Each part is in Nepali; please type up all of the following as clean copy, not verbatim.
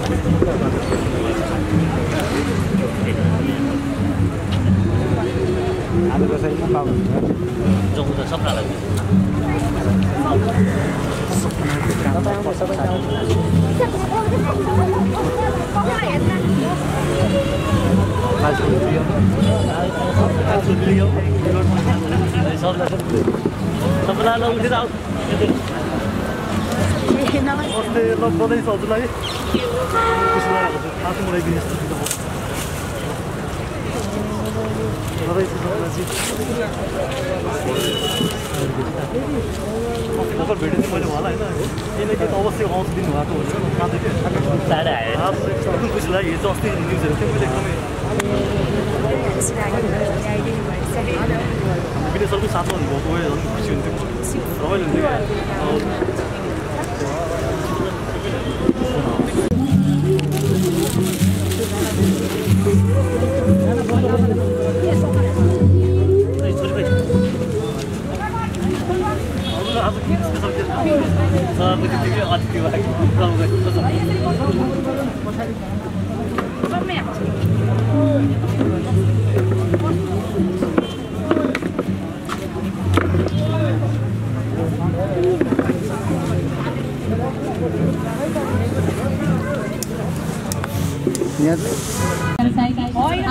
आलु कसरीमा पाउनुहुन्छ जाउँ त सपनालाई सपनालाई उठेर आऊ नमस्ते ल बधाई छ हजुरलाई खासो बनाइदिनुहोस् बधाई छ सपनाजी भर्खर भेटेँ थिएँ मैले उहाँलाई होइन किनकि त अवश्य आउँछ दिनुभएको हुन्छ काँदै थियो चाँडै आयो एकदम खुसी लाग्यो हिजो अस्ति न्युजहरू थियो मैले एकदमै विदेश सरको साथमा हुनुभएको भए झन् खुसी हुन्थ्यो रमाइलो हुन्थ्यो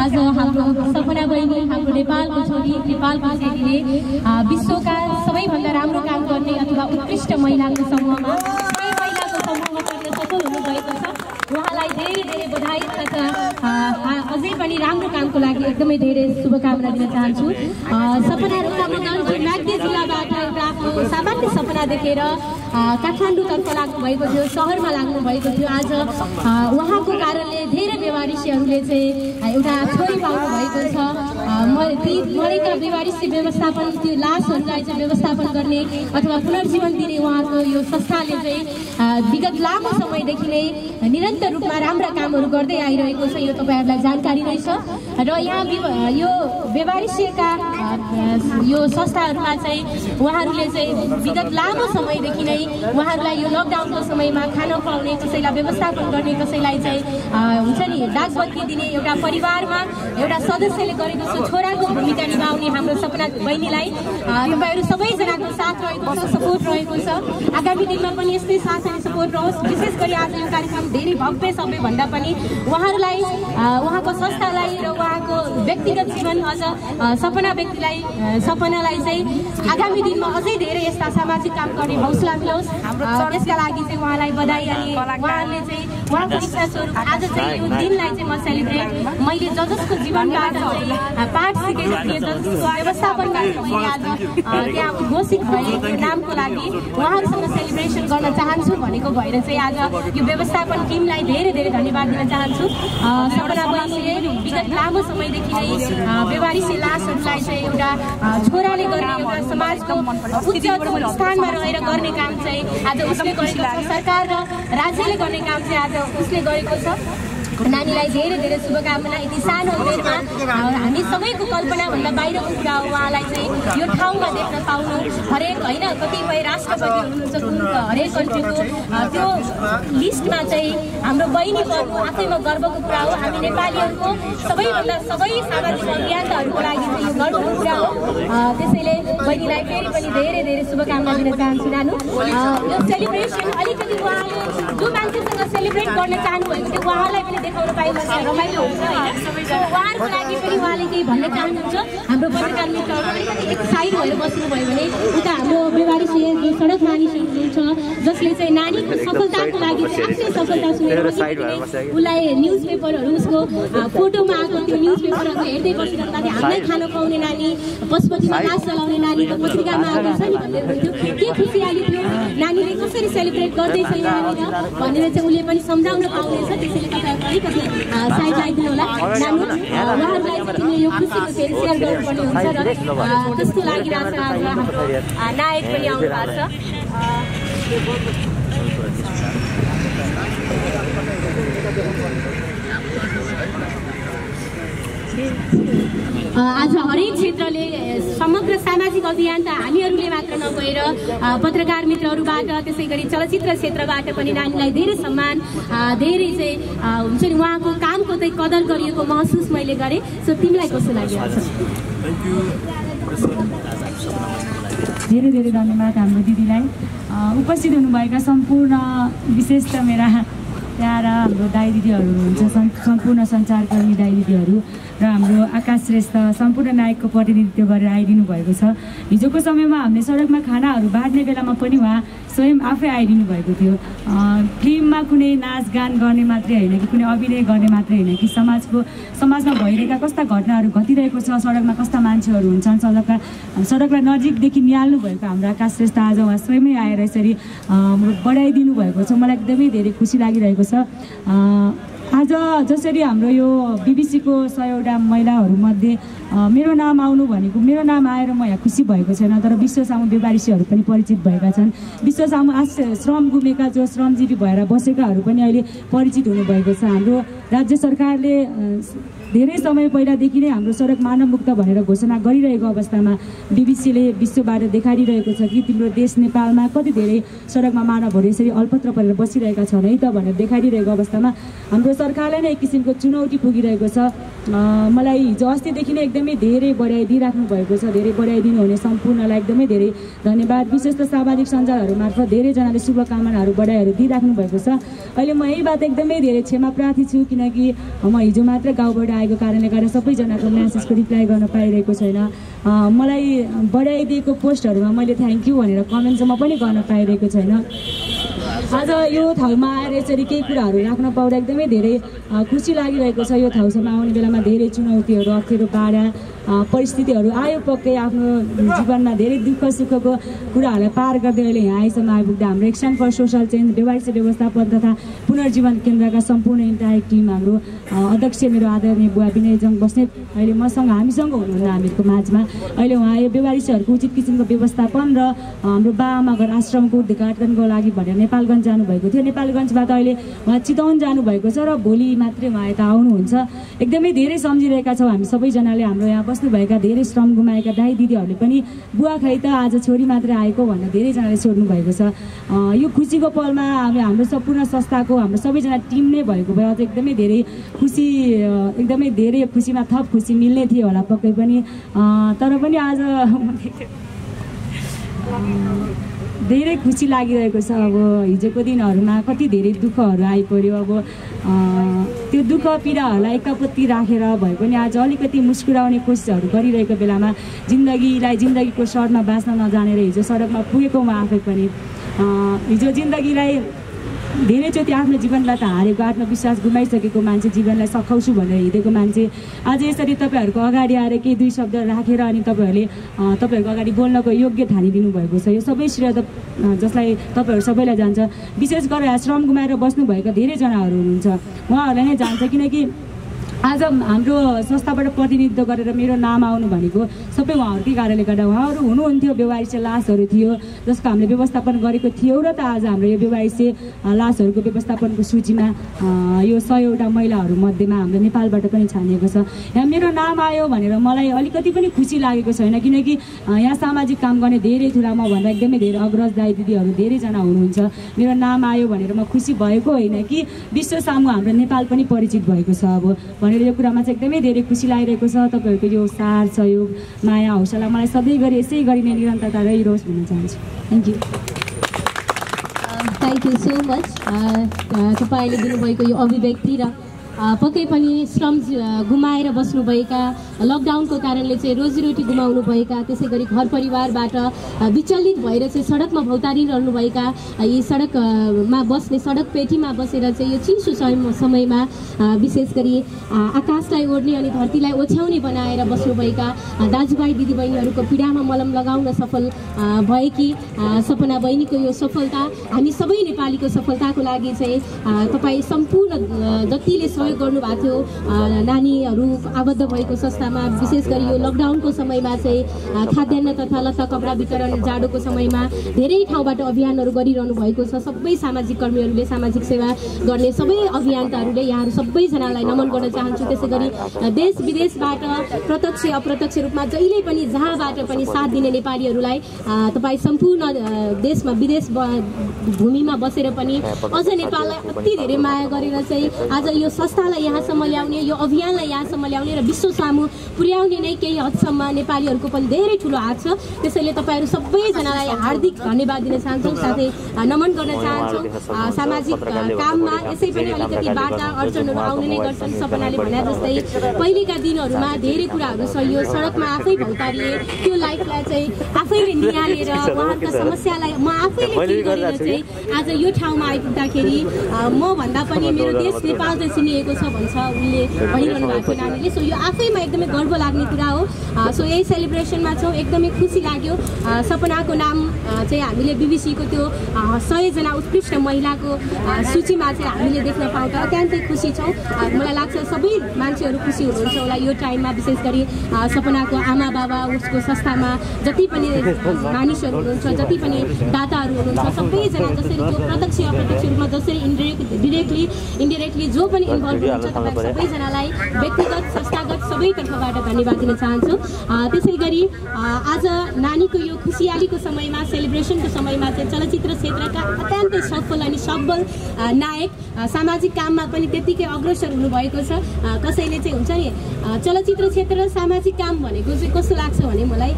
आज हाम्रो सपना बहिनी हाम्रो नेपालको छोरी नेपालको चेलीले विश्वका सबैभन्दा राम्रो काम गर्ने अथवा उत्कृष्ट महिलाको समूहमा पर्न सफल हुनुभएको छ। उहाँलाई धेरै धेरै बधाई तथा अझै पनि राम्रो कामको लागि एकदमै धेरै शुभकामना दिन चाहन्छु। सपना रोकागञ्ज म्याग्दी जिल्लाबाट एउटा आफ्नो सामान्य सपना देखेर काठमाडौँतर्फ लाग्नु भएको थियो, सहरमा लाग्नु भएको थियो। आज उहाँको कारणले धेरै बेवारिसीहरूले चाहिँ एउटा छोरी पाउनु भएको छ। मरेका बेवारिसी व्यवस्थापन त्यो लासहरूलाई चाहिँ व्यवस्थापन गर्ने अथवा पुनर्जीवन दिने उहाँको यो संस्थाले चाहिँ विगत लामो समयदेखि नै निरन्तर रूपमा राम्रा कामहरू गर्दै आइरहेको छ। यो तपाईँहरूलाई जानकारी नै छ। र यहाँ यो बेवारिसीका यो संस्थाहरूमा चाहिँ उहाँहरूले चाहिँ विगत लामो समयदेखि नै उहाँहरूलाई यो लकडाउनको समयमा खाना खुवाउने, कसैलाई व्यवस्थापन गर्ने, कसैलाई चाहिँ हुन्छ नि डाकबत्ती दिने, एउटा परिवारमा एउटा सदस्यले गरेको छ छोराको भूमिका निभाउने हाम्रो सपना बहिनीलाई तपाईँहरू सबैजनाको साथ रहेको छ, सपोर्ट रहेको छ। आगामी दिनमा पनि यस्तै साथ अनि सपोर्ट रहोस्। विशेष गरी आज यो कार्यक्रम धेरै भव्य सबैभन्दा पनि उहाँहरूलाई उहाँको संस्थालाई र उहाँको व्यक्तिगत जीवन अझ सपनालाई चाहिँ आगामी दिनमा अझै धेरै यस्ता सामाजिक काम गर्ने हौसला मिलोस्। त्यसका लागि चाहिँ उहाँलाई बधाई। अनि उहाँले चाहिँ उहाँको इच्छा स्वरूप आज चाहिँ यो दिनलाई चाहिँ म सेलिब्रेट मैले जसको जीवनबाट चाहिँ पाठ सिकेको थिएँ, जसको व्यवस्थापनबाट मैले आज त्यहाँ घोषित भएको नामको लागि उहाँहरूसँग सेलिब्रेसन गर्न चाहन्छु भनेको भएर चाहिँ आज यो व्यवस्थापन टिमलाई धेरै धेरै धन्यवाद दिन चाहन्छु। सपना बहिनीले विगत लामो समयदेखि नै बेवारिसी लासहरूलाई चाहिँ एउटा छोराले गर्ने, एउटा समाजको उच्च स्थानमा रहेर गर्ने काम चाहिँ आज उसले गरेको छ। सरकार र राज्यले गर्ने काम चाहिँ आज उसले गरेको छ। नानीलाई धेरै धेरै शुभकामना। यति सानो उमेरमा हामी सबैको कल्पनाभन्दा बाहिरको कुरा हो उहाँलाई चाहिँ यो ठाउँमा देख्न पाउनु। हरेक होइन कतिपय राष्ट्रपति हुनुहुन्छ हरेक कन्ट्रीको त्यो लिस्टमा चाहिँ हाम्रो बहिनी पर्नु आफैमा गर्वको कुरा हो। हामी नेपालीहरूको सबैभन्दा सबै सामाजिक अभियानहरूको लागि चाहिँ यो गर्वको कुरा हो। त्यसैले बहिनीलाई फेरि पनि धेरै धेरै शुभकामना दिन चाहन्छु। नानु यो सेलिब्रेसन अलिकति उहाँले जो मान्छेसँग सेलिब्रेट गर्न चाहनुभएको थियो उहाँलाई पनि देखाउन पाइन्छ, रमाइलो हुन्छ होइन। उहाँहरूको लागि पनि उहाँले केही भन्न चाहनुहुन्छ। हाम्रो पत्रकार मित्रहरू अलिकति एक साइड भएर बस्नुभयो भने उता हाम्रो बेवारिसी जो सडक मानिस हुनुहुन्छ जसले चाहिँ नानीको सफलताको लागि आफ्नै सफलता सुनेर उसलाई न्युज पेपरहरू उसको फोटोमा आएको त्यो न्युज पेपरहरू हेर्दै बसिरहँदा हामीलाई खाना खुवाउने नानी, पशुपतिमा लास चलाउने नानी त पत्रिकामा आएको छ नि भन्दै हुन्थ्यो। के खुसियाली थियो, नानीले कसरी सेलिब्रेट गर्दैछ यहाँनिर भनेर चाहिँ उसले पनि सम्झाउन पाउनेछ। त्यसैले तपाईँहरू अलिकति साइड लगाइदिनु होला। नानु उहाँहरूलाई चाहिँ यो खुसीको फेरि सेयर गर्नुपर्ने हुन्छ र त्यसको लागि आज हाम्रो नायक पनि आउनु भएको छ। आज हरेक क्षेत्रले समग्र सामाजिक अभियान त हामीहरूले मात्र नभएर पत्रकार मित्रहरूबाट त्यसै गरी चलचित्र क्षेत्रबाट पनि नानीलाई धेरै सम्मान धेरै चाहिँ हुन्छ नि उहाँको कामको चाहिँ कदर गरिएको महसुस मैले गरेँ। सो तिमीलाई कस्तो लागिरहेको छ? धेरै धेरै धन्यवाद हाम्रो दिदीलाई। उपस्थित हुनुभएका सम्पूर्ण विशेष त मेरा प्यारा हाम्रो दाइ दिदीहरू हुनुहुन्छ, सम्पूर्ण सञ्चारकर्मी दाइ दिदीहरू र हाम्रो आकाश श्रेष्ठ सम्पूर्ण नायकको प्रतिनिधित्व गरेर आइदिनु भएको छ। हिजोको समयमा हामीले सडकमा खानाहरू बाँड्ने बेलामा पनि उहाँ स्वयं आफै आइदिनु भएको थियो। फिल्ममा कुनै नाचगान गर्ने मात्रै होइन कि कुनै अभिनय गर्ने मात्रै होइन कि समाजमा भइरहेका कस्ता घटनाहरू घटिरहेको छ, सडकमा कस्ता मान्छेहरू हुन्छन्, सडकलाई नजिकदेखि निहाल्नु भएको हाम्रो आकाश श्रेष्ठ आज उहाँ स्वयमै आएर यसरी बढाइदिनु भएको छ। मलाई एकदमै धेरै खुसी लागिरहेको छ। आज जसरी हाम्रो यो बीबीसीको 100वटा महिलाहरूमध्ये मेरो नाम आउनु भनेको मेरो नाम आएर म यहाँ खुसी भएको छैन, तर विश्वसामु बेवारिसीहरू पनि परिचित भएका छन्। विश्वसामु श्रम गुमेका जो श्रमजीवी भएर बसेकाहरू पनि अहिले परिचित हुनुभएको छ। हाम्रो राज्य सरकारले धेरै समय पहिलादेखि नै हाम्रो सडक मानवमुक्त भनेर घोषणा गरिरहेको अवस्थामा बीबीसीले विश्वबाट देखाइरहेको छ कि तिम्रो देश नेपालमा कति धेरै सडकमा मानवहरू यसरी अल्पत्र परेर बसिरहेका छन् है त भनेर देखाइरहेको अवस्थामा हाम्रो सरकारले नै एक किसिमको चुनौती पुगिरहेको छ। मलाई हिजो अस्तिदेखि नै एकदमै धेरै बढाइ दिइराख्नु भएको छ। धेरै बढाइदिनु हुने सम्पूर्णलाई एकदमै धेरै धन्यवाद। विशेष त सामाजिक सञ्जालहरू मार्फत धेरैजनाले शुभकामनाहरू बढाइहरू दिइराख्नु भएको छ। अहिले म यही बात एकदमै धेरै क्षमा प्रार्थी छु, किनकि म हिजो मात्र गाउँबाट आएको कारणले गर्दा सबैजनाको म्यासेजको रिप्लाई गर्न पाइरहेको छैन। मलाई बढाइदिएको पोस्टहरूमा मैले थ्याङ्क यू भनेर कमेन्टसम्म पनि गर्न पाइरहेको छैन। आज यो ठाउँमा आएर यसरी केही कुराहरू राख्न पाउँदा एकदमै धेरै खुसी लागिरहेको छ। यो ठाउँसम्म आउने बेलामा धेरै चुनौतीहरू, अप्ठ्यारो बाधा परिस्थितिहरू आयो पक्कै। आफ्नो जीवनमा धेरै दुःख सुखको कुराहरूलाई पार गर्दै अहिले यहाँ आइसम्म आइपुग्दा हाम्रो एक्सन फर सोसल चेन्ज बेवारिसी व्यवस्थापन तथा पुनर्जीवन केन्द्रका सम्पूर्ण इन्टायर टिम, हाम्रो अध्यक्ष मेरो आदरणीय बुवा विनय जङ बस्नेत अहिले हामीसँग हुनुहुन्न हामीहरूको माझमा। अहिले उहाँ यो बेवारिसीहरूको उचित किसिमको व्यवस्थापन र हाम्रो बाआमा घर आश्रमको उद्घाटनको लागि भनेर नेपालगञ्ज जानुभएको थियो। नेपालगञ्जबाट अहिले उहाँ चितवन जानुभएको छ र भोलि मात्रै उहाँ यता आउनुहुन्छ। एकदमै धेरै सम्झिरहेका छौँ हामी सबैजनाले। हाम्रो यहाँ बस्नुभएका धेरै श्रम गुमाएका दाइ दिदीहरूले पनि बुवा खै त आज छोरी मात्र आएको भनेर धेरैजनाले सोध्नु भएको छ। यो खुसीको पलमा हाम्रो सम्पूर्ण संस्थाको हाम्रो सबैजना टिम नै भएको भए अझ एकदमै धेरै खुसी, एकदमै धेरै खुसीमा थप खुसी मिल्ने थियो होला पक्कै पनि। तर पनि आज धेरै खुसी लागिरहेको छ। अब हिजोको दिनहरूमा कति धेरै दुःखहरू आइपर्यो। अब त्यो दुःख पीडाहरूलाई एकपट्टि राखेर भए पनि आज अलिकति मुस्कुराउने कोसिसहरू गरिरहेको बेलामा जिन्दगीको सरमा बाँच्न नजानेर हिजो सडकमा पुगेको म आफै पनि। हिजो जिन्दगीलाई धेरैचोटि आफ्नो जीवनलाई त हारेको, आत्मविश्वास गुमाइसकेको मान्छे, जीवनलाई सखाउँछु भनेर हिँडेको मान्छे आज यसरी तपाईँहरूको अगाडि आएर केही दुई शब्द राखेर अनि तपाईँहरूको अगाडि बोल्नको योग्य ठानिदिनु भएको छ। यो सबै श्रेय त जसलाई तपाईँहरू सबैलाई जान्छ। विशेष गरेर श्रम गुमाएर बस्नुभएका धेरैजनाहरू हुनुहुन्छ, उहाँहरूलाई नै जान्छ। किनकि आज हाम्रो संस्थाबाट प्रतिनिधित्व गरेर मेरो नाम आउनु भनेको सबै उहाँहरूकै कारणले गर्दा। उहाँहरू हुनुहुन्थ्यो, बेवारिसी लासहरू थियो जसको हामीले व्यवस्थापन गरेको थियौँ र त आज हाम्रो यो बेवारिसी लासहरूको व्यवस्थापनको सूचीमा यो 100वटा महिलाहरू मध्येमा हाम्रो नेपालबाट पनि छानिएको छ। यहाँ मेरो नाम आयो भनेर मलाई अलिकति पनि खुसी लागेको छैन, किनकि यहाँ सामाजिक काम गर्ने धेरै ठुला मभन्दा एकदमै धेरै अग्रज दाइ दिदीहरू धेरैजना हुनुहुन्छ। मेरो नाम आयो भनेर म खुसी भएको होइन कि विश्व सामु हाम्रो नेपाल पनि परिचित भएको छ अब भनेर यो कुरामा चाहिँ एकदमै धेरै खुसी लागिरहेको छ। तपाईँहरूको यो सार सहयोग माया हौसला मलाई सधैँ गरी यसै गरी नै निरन्तरता रहिरहोस् भन्न चाहन्छु। Thank you. Thank you so much. तपाईँले दिनुभएको यो अभिव्यक्ति र पक्कै पनि श्रम गुमाएर बस्नुभएका, लकडाउनको कारणले चाहिँ रोजीरोटी गुमाउनुभएका, त्यसै गरी घर परिवारबाट विचलित भएर चाहिँ सडकमा भौतारिरहनुभएका, यी सडकमा बस्ने सडक पेटीमा बसेर चाहिँ यो चिसो समयमा विशेष गरी आकाशलाई ओढ्ने अनि धरतीलाई ओछ्याउने बनाएर बस्नुभएका दाजुभाइ दिदीबहिनीहरूको पीडामा मलम लगाउन सफल भएकी सपना बहिनीको यो सफलता, हामी सबै नेपालीको सफलताको लागि चाहिँ तपाईँ सम्पूर्ण जतिले सहयोग गर्नुभएको थियो नानीहरू आबद्ध भएको संस्थामा। विशेष गरी यो लकडाउनको समयमा चाहिँ खाद्यान्न तथा लत्ता कपडा वितरण जाडोको समयमा धेरै ठाउँबाट अभियानहरू गरिरहनु भएको छ। सबै सामाजिक कर्मीहरूले, सामाजिक सेवा गर्ने सबै अभियन्ताहरूले यहाँहरू सबैजनालाई नमन गर्न चाहन्छु। त्यसै गरी देश विदेशबाट प्रत्यक्ष अप्रत्यक्ष रूपमा जहिले पनि जहाँबाट पनि साथ दिने नेपालीहरूलाई तपाईँ सम्पूर्ण देशमा विदेश भूमिमा बसेर पनि अझ नेपाललाई अति धेरै माया गरेर चाहिँ आज यो संस्थालाई यहाँसम्म ल्याउने, यो अभियानलाई यहाँसम्म ल्याउने र विश्व सामु पुर्याउने नै केही हदसम्म नेपालीहरूको पनि धेरै ठुलो हात छ। त्यसैले तपाईँहरू सबैजनालाई हार्दिक धन्यवाद दिन चाहन्छौँ, साथै नमन गर्न चाहन्छौँ। सामाजिक काममा यसै पनि अलिकति बाटा अडचनहरू आउने नै गर्छन्। सपनाले भने जस्तै पहिलेका दिनहरूमा धेरै कुराहरू सहियो, सडकमा आफै भौतारिए, त्यो लाइफलाई चाहिँ आफैले निहालेर उहाँहरूका समस्यालाई म आफैले फिल गरेर चाहिँ आज यो ठाउँमा आइपुग्दाखेरि म भन्दा पनि मेरो देश नेपाल चाहिँ चिनिएको छ भन्छ उनले भनिरहनु भएको थियो नानीले। सो यो आफैमा एकदमै गर्व लाग्ने कुरा हो। सो यही सेलिब्रेसनमा छौँ, एकदमै खुसी लाग्यो। सपनाको नाम चाहिँ हामीले बिबिसीको त्यो 100 जना उत्कृष्ट महिलाको सूचीमा चाहिँ हामीले देख्न पाउँदा अत्यन्तै खुसी छौँ। मलाई लाग्छ सबै मान्छेहरू खुसी हुनुहुन्छ होला यो टाइममा। विशेष गरी सपनाको आमा बाबा, उसको संस्थामा जति पनि मानिसहरू हुनुहुन्छ, जति पनि दाताहरू हुनुहुन्छ, सबैजना जसरी जो प्रत्यक्ष अप्रत्यक्ष रूपमा जसरी डिरेक्टली इन्डिरेक्टली जो पनि इन्भल्भ हुनुहुन्छ तपाईँ सबैजनालाई व्यक्तिगत संस्थागत सबै तर्फबाट धन्यवाद दिन चाहन्छु। त्यसै गरी आज नानीको यो खुसियालीको समयमा, सेलिब्रेसनको समयमा चाहिँ चलचित्र क्षेत्रका अत्यन्तै सफल अनि सबल नायक, सामाजिक काममा पनि त्यत्तिकै अग्रसर हुनुभएको छ। कसैले चाहिँ हुन्छ नि चलचित्र क्षेत्र र सामाजिक काम भनेको चाहिँ कस्तो लाग्छ भने मलाई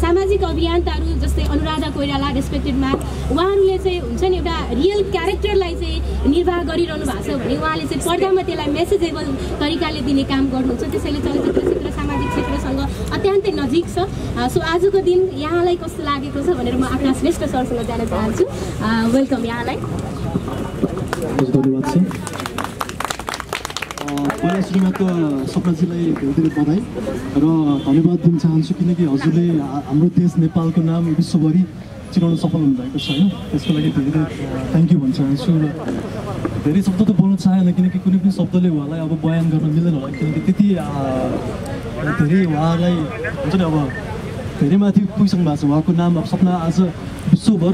सामाजिक अभियन्ताहरू जस्तै अनुराधा कोइराला रेस्पेक्टेड म्यान, उहाँहरूले चाहिँ हुन्छ नि एउटा रियल क्यारेक्टरलाई चाहिँ निर्वाह गरिरहनु भएको छ भने उहाँले चाहिँ पर्दामा त्यसलाई मेसेजेबल तरिकाले दिने काम गर्नुहुन्छ। त्यसैले चलचित्र क्षेत्र सामाजिक क्षेत्रसँग अत्यन्तै नजिक छ। सो आजको दिन यहाँलाई कस्तो लागेको छ भनेर म आकाश श्रेष्ठ सरसँग जान चाहन्छु। वेलकम यहाँलाई। धन्यवाद छ। पहिला सुरुमा त सपनाजीलाई धेरै धेरै बधाई र धन्यवाद दिन चाहन्छु, किनकि हजुरले हाम्रो देश नेपालको नाम विश्वभरि चिनाउन सफल हुनुभएको छ होइन। त्यसको लागि धेरै धेरै थ्याङ्क यू भन्न चाहन्छु। र धेरै शब्द त बोल्न चाहेन, किनकि कुनै पनि शब्दले उहाँलाई अब बयान गर्न मिल्दैन होला, किनकि त्यति धेरै उहाँलाई हुन्छ नि अब धेरै माथि पुगिसक्नु भएको छ। उहाँको नाम अब सपना आज विश्वभर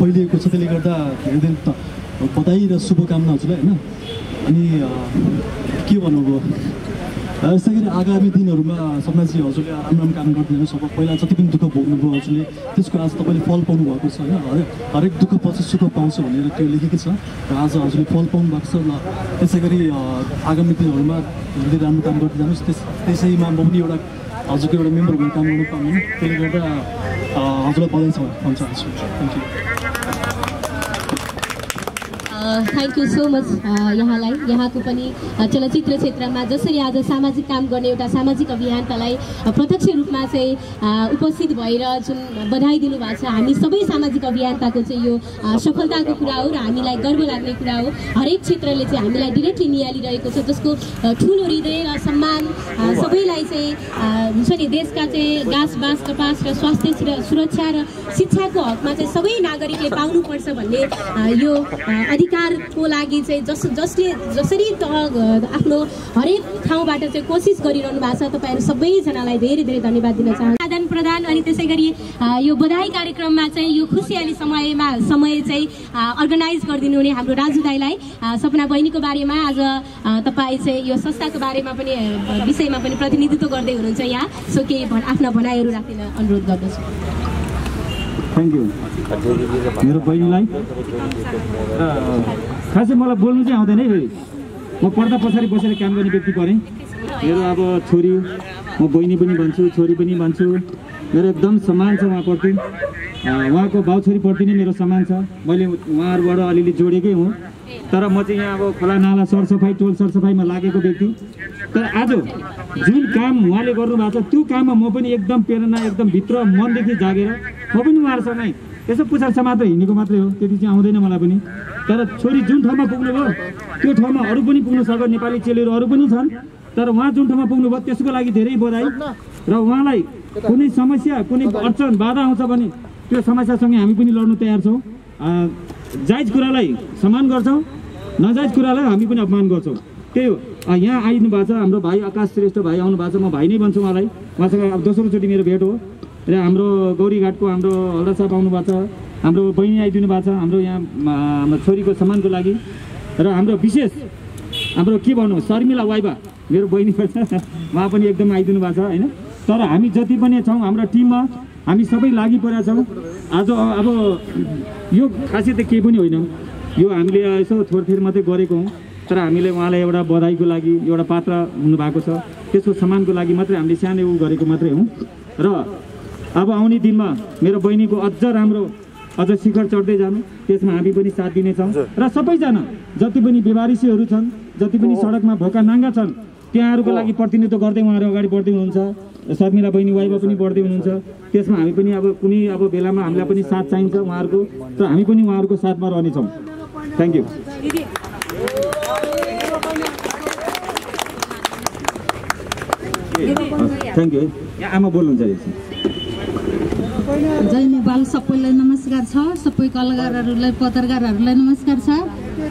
फैलिएको छ। त्यसले गर्दा धेरै धेरै बधाई र शुभकामना हजुरलाई होइन। अनि के भन्नुभयो, यसै गरी आगामी दिनहरूमा सपनाजी हजुरले राम्रो काम गरिदिनुहोस्। अब पहिला जति पनि दुःख भोग्नुभयो हजुरले, त्यसको आज तपाईँले फल पाउनु भएको छ होइन। हरेक दुःख पछि सुख पाउँछ भनेर त्यो लेखेकै छ र आज हजुरले फल पाउनु भएको छ। र त्यसै गरी आगामी दिनहरूमा धेरै राम्रो काम गर्दै जानुहोस्। त्यसैमा म पनि एउटा हजुरको एउटा मेम्बर भएर काम गर्नु पाउनु, त्यसले गर्दा हजुरलाई बधाई छ भन्न चाहन्छु। Thank you. Thank you so much यहाँलाई। यहाँको पनि चलचित्र क्षेत्रमा जसरी आज सामाजिक काम गर्ने एउटा सामाजिक अभियन्तालाई प्रत्यक्ष रूपमा चाहिँ उपस्थित भएर जुन बधाई दिनुभएको छ, हामी सबै सामाजिक अभियन्ताको चाहिँ यो सफलताको कुरा हो र हामीलाई गर्व लाग्ने कुरा हो। हरेक क्षेत्रले चाहिँ हामीलाई डिरेक्टली निहालिरहेको छ, जसको ठुलो हृदय र सम्मान सबैलाई चाहिँ हुन्छ नि देशका चाहिँ घाँस बाँस कपास र स्वास्थ्य सुरक्षा र शिक्षाको हकमा चाहिँ सबै नागरिकले पाउनुपर्छ भन्ने यो अधिकारको लागि चाहिँ जसरी आफ्नो हरेक ठाउँबाट चाहिँ कोसिस गरिरहनु भएको छ। तपाईँहरू सबैजनालाई धेरै धेरै धन्यवाद दिन चाहन्छु। आदान प्रदान अनि त्यसै गरी यो बधाई कार्यक्रममा चाहिँ यो खुसियाली समय चाहिँ अर्गनाइज गरिदिनु हुने हाम्रो राजु दाईलाई, सपना बहिनीको बारेमा आज तपाईँ चाहिँ यो संस्थाको बारेमा पनि विषयमा पनि प्रतिनिधित्व गर्दै हुनुहुन्छ यहाँ। सो केही आफ्ना भनाइहरू राखिन अनुरोध गर्दछु। थ्याङ्क यू मेरो बहिनीलाई। खासै मलाई बोल्नु चाहिँ आउँदैन है। फेरि म पर्दा पछाडि बसेर काम गर्ने व्यक्ति परेँ। मेरो अब छोरी, म बहिनी पनि भन्छु, छोरी पनि भन्छु, मेरो एकदम सम्मान छ उहाँप्रति। उहाँको भाउ छोरीप्रति नै मेरो सम्मान छ। मैले उहाँहरूबाट अलिअलि जोडेकै हुँ, तर म चाहिँ यहाँ अब खोला नाला सरसफाइ टोल सरसफाइमा लागेको व्यक्ति। तर आज जुन काम उहाँले गर्नुभएको छ त्यो काममा म पनि एकदम प्रेरणा एकदम भित्र मनदेखि जागेर म पनि उहाँहरूसँगै यसो पुछार समात्र हिँडेको मात्रै हो, त्यति चाहिँ आउँदैन मलाई पनि। तर छोरी जुन ठाउँमा पुग्नुभयो त्यो ठाउँमा अरू पनि पुग्न सक्छ, नेपाली चेलीहरू अरू पनि छन्। तर उहाँ जुन ठाउँमा पुग्नुभयो त्यसको लागि धेरै बधाई। र उहाँलाई कुनै समस्या कुनै अडचन बाधा आउँछ भने त्यो समस्यासँगै हामी पनि लड्न तयार छौँ। जायज कुरालाई सम्मान गर्छौँ, नजायज कुरालाई हामी पनि अपमान गर्छौँ। त्यही हो। यहाँ आइदिनु भएको छ हाम्रो भाइ आकाश श्रेष्ठ भाइ आउनु भएको छ, म भाइ नै भन्छु उहाँलाई। उहाँसँग अब दोस्रोचोटि मेरो भेट हो र हाम्रो गौरीघाटको हाम्रो हल्दा साहब आउनु भएको छ, हाम्रो बहिनी आइदिनु भएको छ हाम्रो यहाँ हाम्रो छोरीको सम्मानको लागि। र हाम्रो विशेष हाम्रो के भन्नु शर्मिला वाइबा मेरो बहिनी उहाँ पनि एकदम आइदिनु भएको छ होइन। तर हामी जति पनि छौँ हाम्रो टिममा हामी सबै लागि परेका छौँ। आज अब यो खासियत त केही पनि होइन, यो हामीले यसो थोरथेर मात्रै गरेको हौँ। तर हामीले उहाँलाई एउटा बधाईको लागि एउटा पात्र हुनुभएको छ, त्यसको सम्मानको लागि मात्रै हामीले सानो उ गरेको मात्रै हौँ। र अब आउने दिनमा मेरो बहिनीको अझ राम्रो अझ शिखर चढ्दै जानु, त्यसमा हामी पनि साथ दिनेछौँ। र सबैजना जति पनि बेवारिसीहरू छन्, जति पनि सडकमा भोका नाङ्गा छन्, त्यहाँहरूको लागि प्रतिनिधित्व गर्दै उहाँहरू अगाडि बढ्दै हुनुहुन्छ। शर्मिला बहिनी वाइबा पनि बढ्दै हुनुहुन्छ। त्यसमा हामी पनि अब कुनै अब बेलामा हामीलाई पनि साथ चाहिन्छ उहाँहरूको, र हामी पनि उहाँहरूको साथमा रहनेछौँ। Thank you. Thank you. यहाँ आमा बोल्नुहुन्छ। जय नेपाल, सबैलाई नमस्कार छ। सबै कलाकारहरूलाई पत्रकारहरूलाई नमस्कार छ।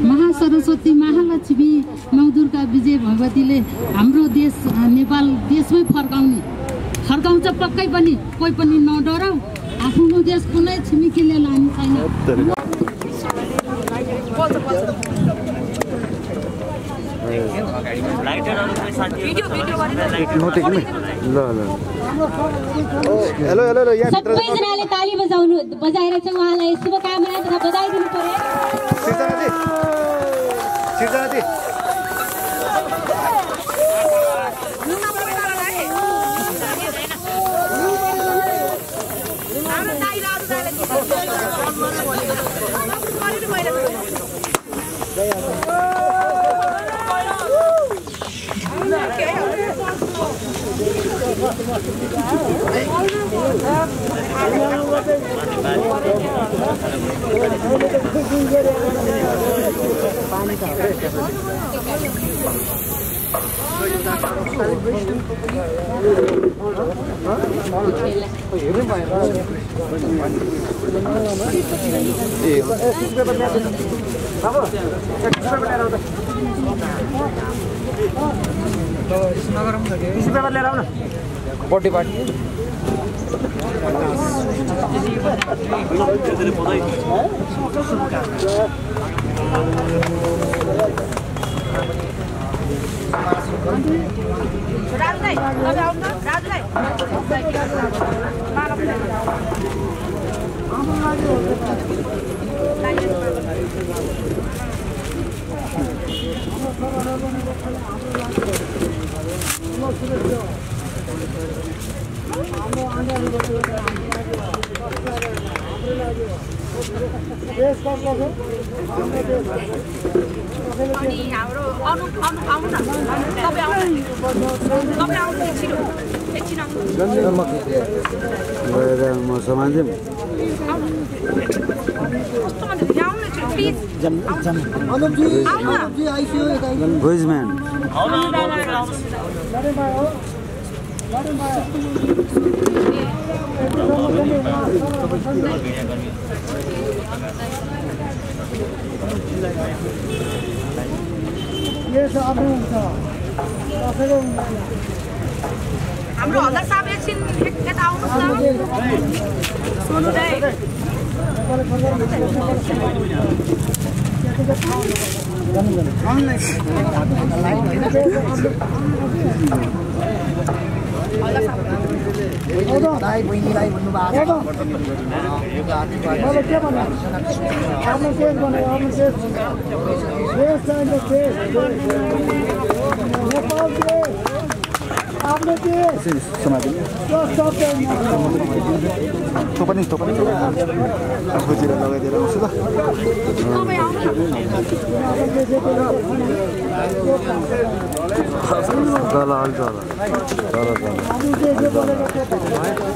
महासरस्वती महालक्ष्मी नवदुर्गा विजय भगवतीले हाम्रो देश नेपाल देशमै फर्काउँछ पक्कै पनि। कोही पनि नडराउ, आफ्नो देश कुनै छिमेकीले लाने छैन। सबैजनाले ताली बजाएर चाहिँ उहाँलाई शुभकामना तथा बधाई दिनु पर्यो। हाम्रो हल्दार साहब एकछिन यता आउनुहोस् न। सोनु दाइ दाइ बहिनीलाई भन्नुभएको खोजेर लगाइदिएर आउँछु ल।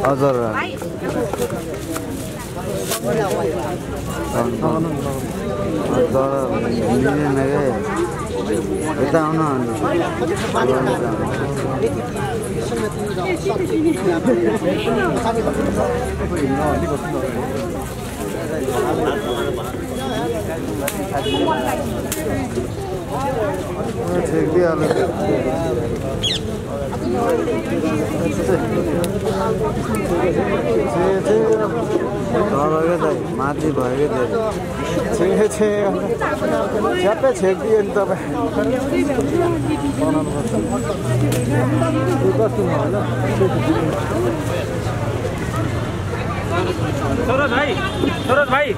हजुर यता आउनु छेक्दिहाल्यो भयो क्या दाइ माथि भयो क्या छ्याप्पै छेकिदियो नि तपाईँ बनाउनु पर्छ कस्तो होइन सरोज भाइ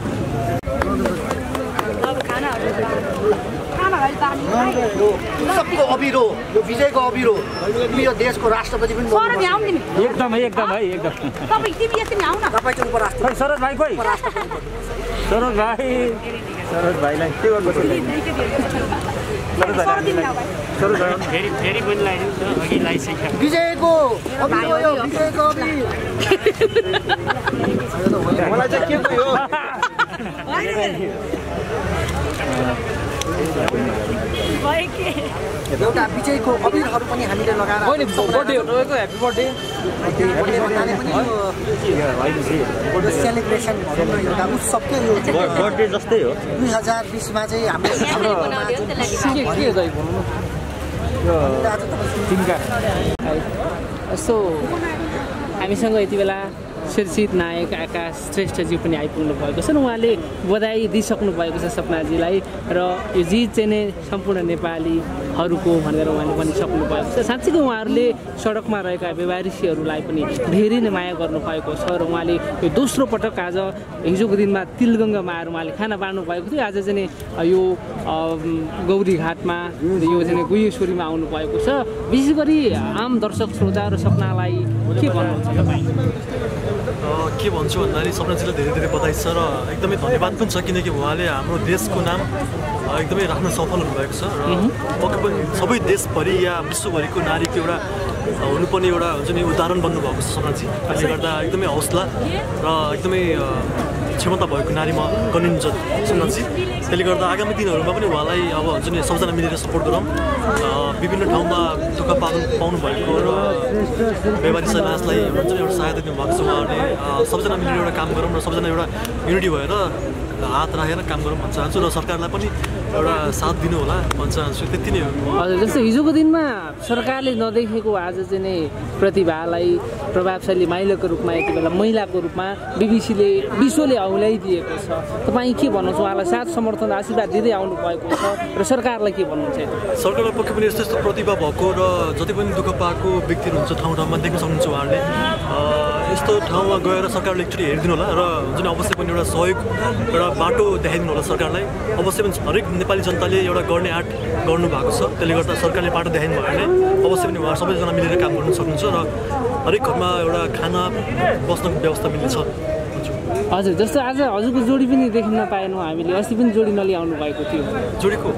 सबको अबिरो यो विजयको अबिरो यो देशको राष्ट्रपति पनि एकदम है एकदम तपाईँ चाहिँ उपराष्ट्रपति सरोज भाइ कोही सरोज भाइलाई के गर्नु फेरि पनि लगाइदिन्छ अघि लगाइसक्यो विजयको अबिरो यो विजयको अबिरो मलाई चाहिँ के भयो एउटा विजयको अबिरहरू पनि हामीले लगाएर सेलिब्रेसन भनौँ न एउटा उत्सव के यो बर्थडे जस्तै हो 2020मा चाहिँ हाम्रो यस्तो हामीसँग यति बेला शीर्षित नायक आकाश श्रेष्ठजी पनि आइपुग्नु भएको छ र उहाँले बधाई दिइसक्नु भएको छ सपनाजीलाई र यो जित चाहिँ नै सम्पूर्ण नेपालीहरूको भनेर उहाँले भनिसक्नु भएको छ। साँच्चीकै उहाँहरूले सडकमा रहेका व्यवहारिसीहरूलाई पनि धेरै नै माया गर्नुभएको छ र उहाँले यो दोस्रो पटक आज हिजोको दिनमा तिलगङ्गामा आएर उहाँले खाना बाँड्नु भएको थियो। आज चाहिँ यो गौरी घाटमा यो चाहिँ गुहेश्वरीमा आउनुभएको छ। विशेष गरी आम दर्शक श्रोता र सपनालाई के भन्नुहुन्छ तपाईँ? के भन्छु भन्दाखेरि सपनाजीलाई धेरै धेरै बधाई छ र एकदमै धन्यवाद पनि छ किनकि उहाँले हाम्रो देशको नाम एकदमै राख्न सफल हुनुभएको छ र पक्कै पनि सबै देशभरि या विश्वभरिको नारीको एउटा हुनुपर्ने एउटा हुन्छ नि उदाहरण बन्नुभएको छ सपनाजी। त्यसले गर्दा एकदमै हौसला र एकदमै क्षमता भएको नारीमा गनिन्छ सपनाजी। त्यसले गर्दा आगामी दिनहरूमा पनि उहाँलाई अब हुन्छ नि सबजना मिलेर सपोर्ट गरौँ। विभिन्न ठाउँमा दुःख पाउनु भएको र व्यापारी समाजलाई हुन्छ नि एउटा सहायता दिनुभएको छ उहाँहरूले। सबजना मिलेर एउटा काम गरौँ र सबजना एउटा युनिटी भएर हात राखेर काम गरौँ भन्न चाहन्छु र सरकारलाई पनि एउटा साथ दिनु होला भन्न चाहन्छु। त्यति नै हो। हजुर, जस्तै हिजोको दिनमा सरकारले नदेखेको आज चाहिँ नै प्रतिभालाई प्रभावशाली महिलाको रूपमा यति बेला महिलाको रूपमा विश्वले औँल्याइदिएको छ। तपाईँ के भन्नुहुन्छ? उहाँलाई साथ समर्थन आशीर्वाद दिँदै आउनु भएको छ र सरकारलाई के भन्नुहुन्छ? सरकारलाई पक्कै पनि यस्तो यस्तो प्रतिभा भएको र जति पनि दुःख पाएको व्यक्तिहरू हुन्छ ठाउँ ठाउँमा देख्न सक्नुहुन्छ उहाँहरूले। यस्तो ठाउँमा गएर सरकारले एकचोटि हेरिदिनु होला र हुन्छ नि अवश्य पनि एउटा सहयोग एउटा बाटो देखाइदिनु होला सरकारलाई। अवश्य पनि हरेक नेपाली जनताले एउटा गर्ने आँट गर्नुभएको छ। त्यसले गर्दा सरकारले बाटो देखाइदिनु भयो भने अवश्य पनि उहाँहरू सबैजना मिलेर काम गर्न सक्नुहुन्छ र हरेक घरमा एउटा खाना बस्नको व्यवस्था मिल्नेछ। हजुर, जस्तो आज हजुरको जोडी पनि देख्न पाएनौँ हामीले। अस्ति पनि जोडी नलिआउनु भएको थियो। जोडीको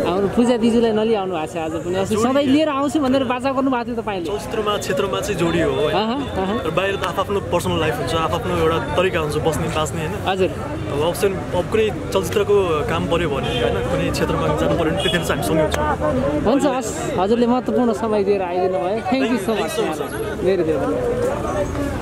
हाम्रो पूजा दिदीलाई नलिआउनु भएको छ आज पनि। अस्ति सधैँ लिएर आउँछु भनेर बाचा गर्नुभएको थियो तपाईँले। क्षेत्रमा चाहिँ जोडी हो होइन। बाहिर त आफ्नो पर्सनल लाइफ हुन्छ, आफ्नो एउटा तरिका हुन्छ बस्ने बाँच्ने होइन। हजुर, अब अवश्य अब कुनै चलचित्रको काम पऱ्यो भने होइन कुनै क्षेत्रमा जानु पऱ्यो भने त्यतिखेर चाहिँ हामी सँगै हुन्छौँ। हुन्छ, हस्, हजुरले महत्त्वपूर्ण समय दिएर आइदिनु भयो। Thank you so much. धेरै धेरै धन्यवाद।